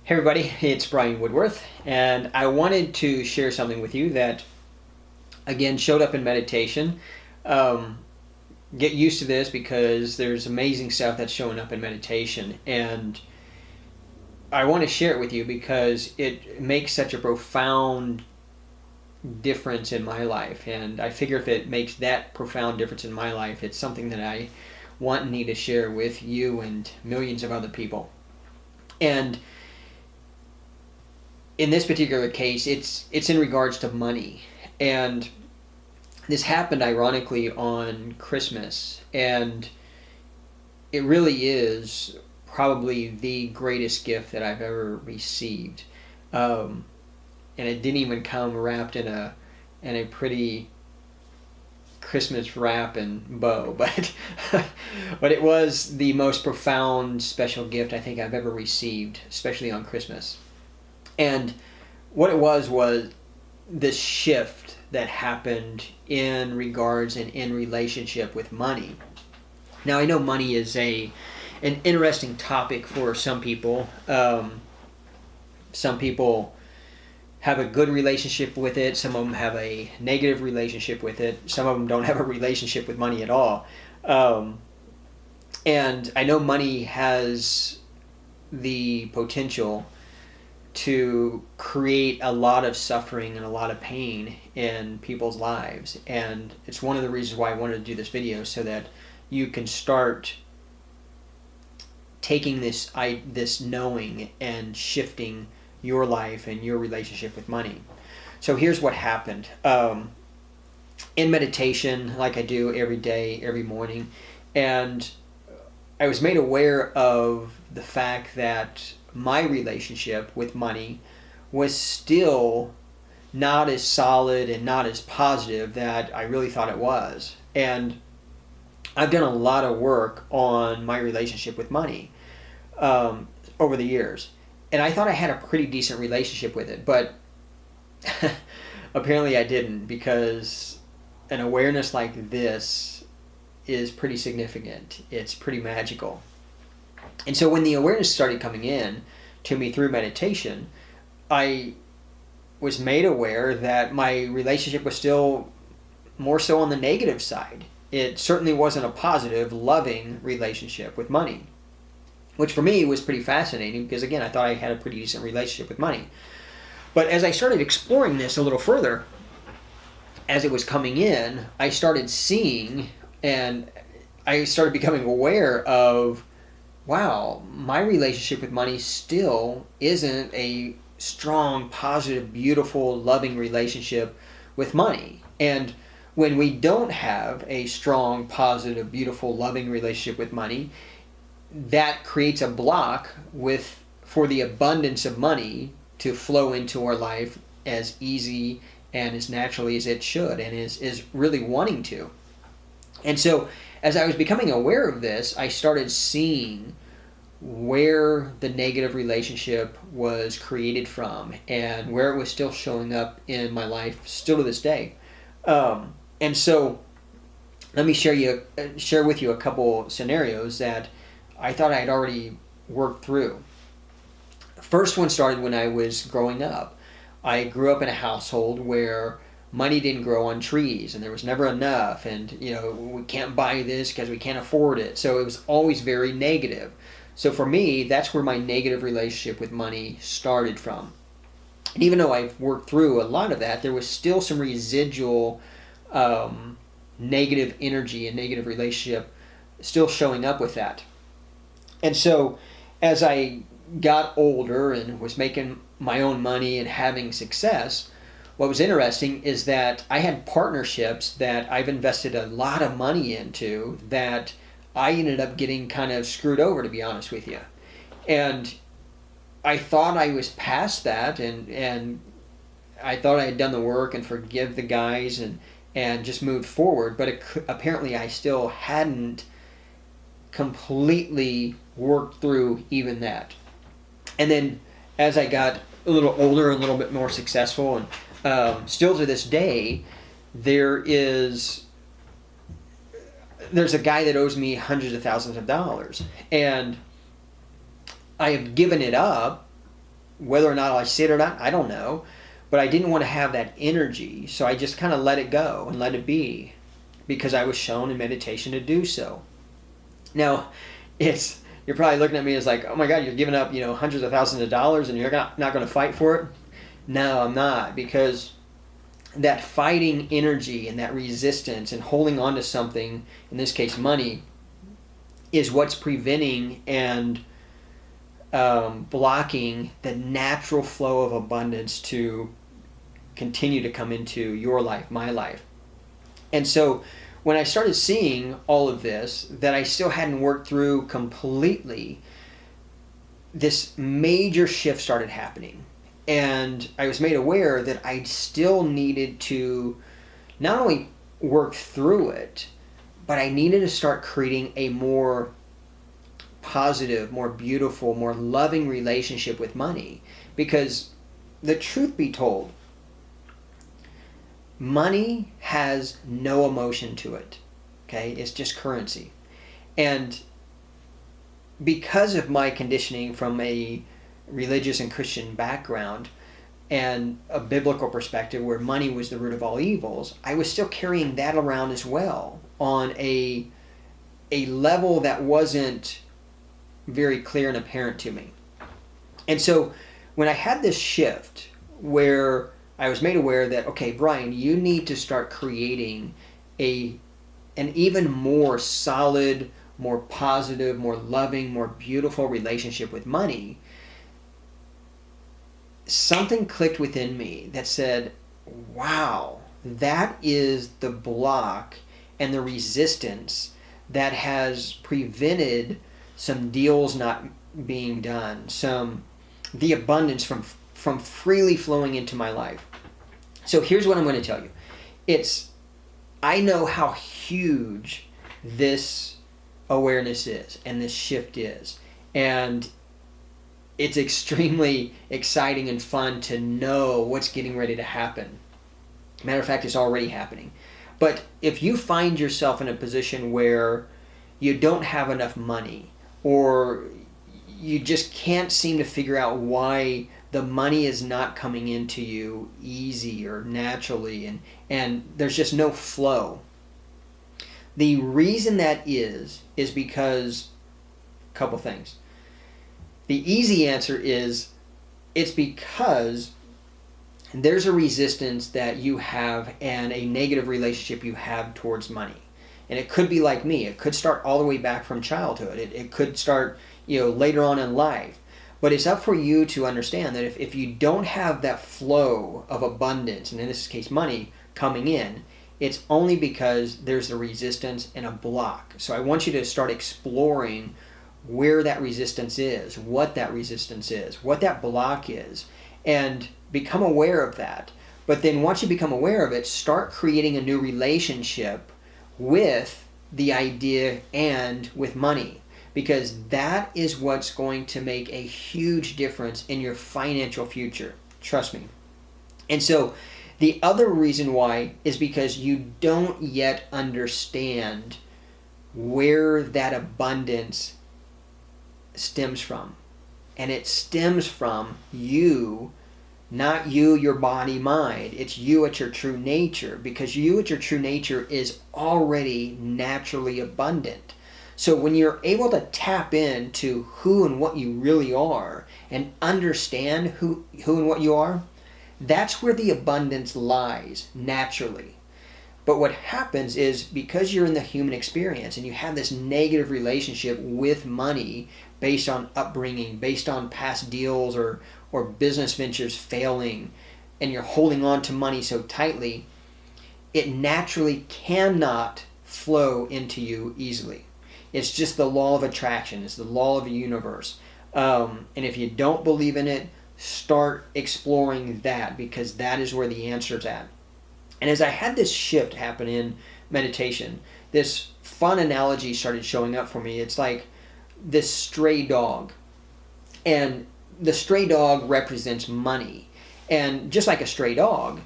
Hey everybody, it's Brian Woodworth, and I wanted to share something with you that, again, showed up in meditation. Um, get used to this because there's amazing stuff that's showing up in meditation, and I want to share it with you because it makes such a profound difference in my life. And I figure if it makes that profound difference in my life, it's something that I want and need to share with you and millions of other people. And in this particular case, it's in regards to money, and this happened ironically on Christmas, and it really is probably the greatest gift that I've ever received, and it didn't even come wrapped in a pretty Christmas wrap and bow, but but it was the most profound special gift I think I've ever received, especially on Christmas. And what it was this shift that happened in regards and in relationship with money. Now I know money is an interesting topic for some people. Some people have a good relationship with it. Some of them have a negative relationship with it. Some of them don't have a relationship with money at all. And I know money has the potential to create a lot of suffering and a lot of pain in people's lives. And it's one of the reasons why I wanted to do this video, so that you can start taking this knowing and shifting your life and your relationship with money. So here's what happened. In meditation, like I do every day, every morning, and I was made aware of the fact that my relationship with money was still not as solid and not as positive that I really thought it was. And I've done a lot of work on my relationship with money over the years. And I thought I had a pretty decent relationship with it, but apparently I didn't, because an awareness like this is pretty significant. It's pretty magical. And so when the awareness started coming in to me through meditation, I was made aware that my relationship was still more so on the negative side. It certainly wasn't a positive, loving relationship with money, which for me was pretty fascinating because, again, I thought I had a pretty decent relationship with money. But as I started exploring this a little further, as it was coming in, I started seeing, and I started becoming aware of, wow, my relationship with money still isn't a strong, positive, beautiful, loving relationship with money. And when we don't have a strong, positive, beautiful, loving relationship with money, that creates a block for the abundance of money to flow into our life as easy and as naturally as it should, and is really wanting to. And so as I was becoming aware of this, I started seeing where the negative relationship was created from and where it was still showing up in my life still to this day. And so let me share with you a couple scenarios that I thought I had already worked through. The first one started when I was growing up. I grew up in a household where money didn't grow on trees, and there was never enough, and we can't buy this because we can't afford it. So it was always very negative. So for me, that's where my negative relationship with money started from. And even though I've worked through a lot of that, there was still some residual negative energy and negative relationship still showing up with that. And so as I got older and was making my own money and having success, what was interesting is that I had partnerships that I've invested a lot of money into that I ended up getting kind of screwed over, to be honest with you. And I thought I was past that, and I thought I had done the work and forgive the guys and just moved forward, but apparently I still hadn't completely worked through even that. And then as I got a little older and a little bit more successful, and still to this day, there's a guy that owes me hundreds of thousands of dollars, and I have given it up Whether or not I see it or not, I don't know. But I didn't want to have that energy, so I just kind of let it go and let it be, because I was shown in meditation to do so. Now, you're probably looking at me as like, oh my God, you're giving up, hundreds of thousands of dollars and you're not going to fight for it? No, I'm not, because that fighting energy and that resistance and holding on to something, in this case money, is what's preventing and blocking the natural flow of abundance to continue to come into your life, my life. And so when I started seeing all of this that I still hadn't worked through completely, this major shift started happening. And I was made aware that I still needed to not only work through it, but I needed to start creating a more positive, more beautiful, more loving relationship with money. Because the truth be told, money has no emotion to it. Okay? It's just currency. And because of my conditioning from a religious and Christian background and a biblical perspective where money was the root of all evils, I was still carrying that around as well on a level that wasn't very clear and apparent to me. And so when I had this shift where I was made aware that, okay, Brian, you need to start creating an even more solid, more positive, more loving, more beautiful relationship with money, something clicked within me that said, wow, that is the block and the resistance that has prevented some deals not being done, the abundance from freely flowing into my life. So here's what I'm going to tell you. I know how huge this awareness is and this shift is. And it's extremely exciting and fun to know what's getting ready to happen. Matter of fact, it's already happening. But if you find yourself in a position where you don't have enough money, or you just can't seem to figure out why the money is not coming into you easy or naturally, and there's just no flow, the reason that is because a couple things. The easy answer is it's because there's a resistance that you have and a negative relationship you have towards money. And it could be like me. It could start all the way back from childhood. It could start, later on in life. But it's up for you to understand that if you don't have that flow of abundance, and in this case money, coming in, it's only because there's a resistance and a block. So I want you to start exploring where that resistance is, what that resistance is, what that block is, and become aware of that. But then once you become aware of it, start creating a new relationship with the idea and with money, because that is what's going to make a huge difference in your financial future. Trust me. And so the other reason why is because you don't yet understand where that abundance stems from. And it stems from you, not you, your body, mind. It's you at your true nature, because you at your true nature is already naturally abundant. So when you're able to tap into who and what you really are and understand who and what you are, that's where the abundance lies naturally. But what happens is, because you're in the human experience and you have this negative relationship with money based on upbringing, based on past deals or business ventures failing, and you're holding on to money so tightly, it naturally cannot flow into you easily. It's just the law of attraction. It's the law of the universe. And if you don't believe in it, start exploring that, because that is where the answer's at. And as I had this shift happen in meditation, this fun analogy started showing up for me. It's like this stray dog. And the stray dog represents money. And just like a stray dog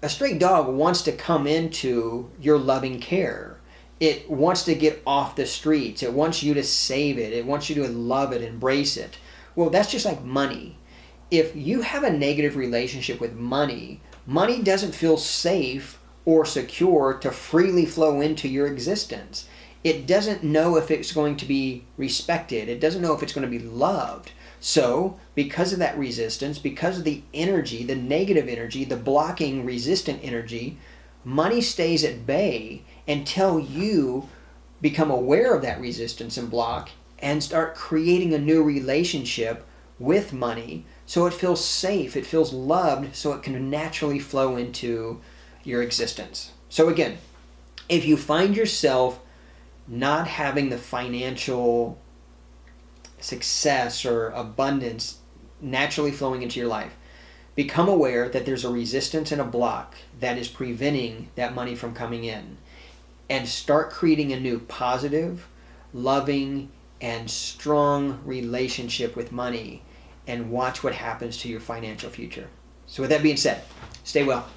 wants to come into your loving care. It wants to get off the streets. It wants you to save it. It wants you to love it, embrace it. Well, that's just like money. if you have a negative relationship with money, money doesn't feel safe or secure to freely flow into your existence. It doesn't know if it's going to be respected. It doesn't know if it's going to be loved. So, because of that resistance, because of the energy, the negative energy, the blocking, resistant energy, money stays at bay until you become aware of that resistance and block and start creating a new relationship with money so it feels safe, it feels loved, so it can naturally flow into your existence. So again, if you find yourself not having the financial success or abundance naturally flowing into your life, become aware that there's a resistance and a block that is preventing that money from coming in, and start creating a new positive, loving, and strong relationship with money, and watch what happens to your financial future. So with that being said, stay well.